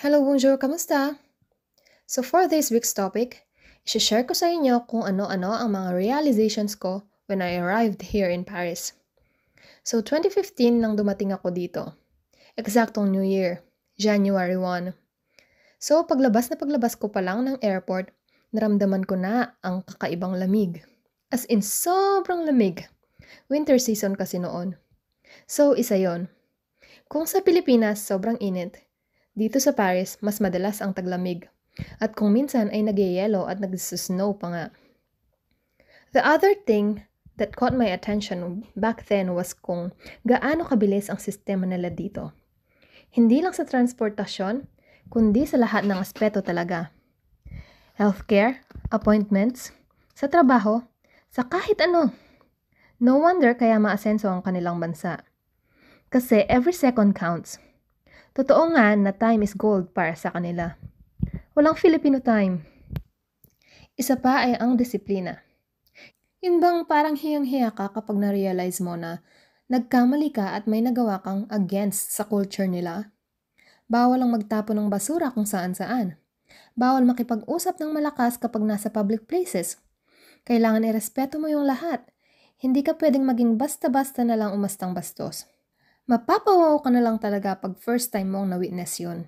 Hello, bonjour, kamusta? So for this week's topic, i-share ko sa inyo kung ano-ano ang mga realizations ko when I arrived here in Paris. So 2015 nang dumating ako dito. Eksaktong New Year, January 1. So paglabas ko pa lang ng airport, naramdaman ko na ang kakaibang lamig. As in, sobrang lamig. Winter season kasi noon. So isa yon. Kung sa Pilipinas sobrang init, dito sa Paris mas madalas ang taglamig. At kung minsan ay nagyayelo at nagsusnow pa nga. The other thing that caught my attention back then was kung gaano kabilis ang sistema nila dito. Hindi lang sa transportasyon, kundi sa lahat ng aspeto talaga. Healthcare, appointments, sa trabaho, sa kahit ano. No wonder kaya maasenso ang kanilang bansa. Kasi every second counts. Totoo nga na time is gold para sa kanila. Walang Filipino time. Isa pa ay ang disiplina. Yun bang parang hiyang-hiya ka kapag na-realize mo na nagkamali ka at may nagawa kang against sa culture nila? Bawal ang magtapon ng basura kung saan-saan. Bawal makipag-usap ng malakas kapag nasa public places. Kailangan irespeto mo yung lahat. Hindi ka pwedeng maging basta-basta na lang umastang bastos. Mapapawaw ka na lang talaga pag first time mong na-witness yun.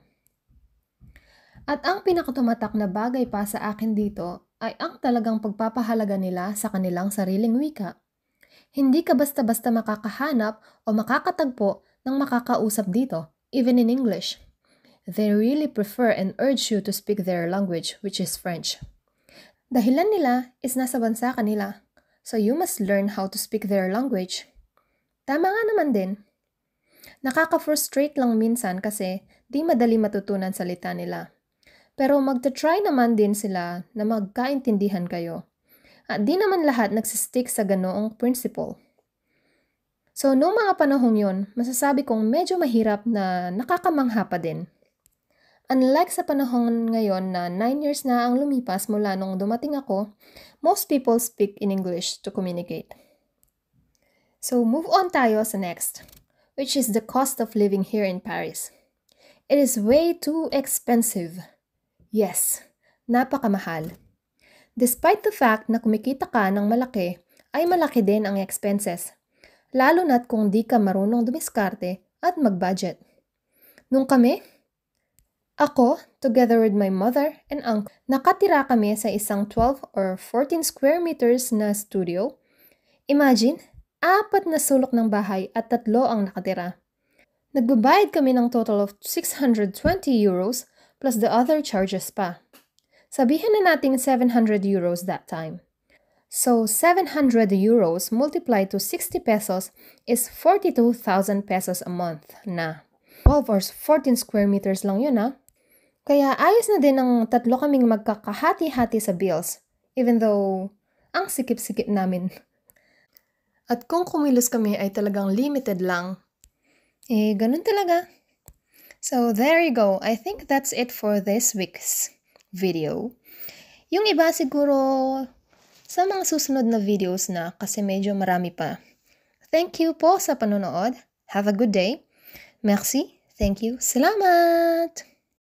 At ang pinakatumatak na bagay pa sa akin dito ay ang talagang pagpapahalaga nila sa kanilang sariling wika. Hindi ka basta-basta makakahanap o makakatagpo ng makakausap dito, even in English. They really prefer and urge you to speak their language, which is French. Dahilan nila is nasa bansa kanila, so you must learn how to speak their language. Tama nga naman din. Nakaka-frustrate lang minsan kasi di madali matutunan salita nila. Pero magta-try naman din sila na magkaintindihan kayo. At di naman lahat nagsistick sa ganoong principle. So, noong mga panahong yon, masasabi kong medyo mahirap na nakakamangha pa din. Unlike sa panahon ngayon na 9 years na ang lumipas mula nung dumating ako, most people speak in English to communicate. So, move on tayo sa next, which is the cost of living here in Paris. It is way too expensive. Yes, napakamahal. Despite the fact na kumikita ka ng malaki, ay malaki din ang expenses. Lalo na't kung di ka marunong dumiskarte at mag-budget. Nung ako, together with my mother and uncle, nakatira kami sa isang 12 or 14 square meters na studio. Imagine, 4 na sulok ng bahay at 3 ang nakatira. Nagbabayad kami ng total of 620 euros plus the other charges pa. Sabihin na natin 700 euros that time. So 700 euros multiplied to 60 pesos is 42,000 pesos a month na. 12 or 14 square meters lang yun Kaya ayos na din ang 3 kaming magkakahati-hati sa bills, even though ang sikip-sikip namin. At kung kumilos kami ay talagang limited lang. Ganun talaga. So there you go. I think that's it for this week's video. Yung iba siguro sa mga susunod na videos na kasi medyo marami pa. Thank you po sa panonood. Have a good day. Merci. Thank you. Salamat!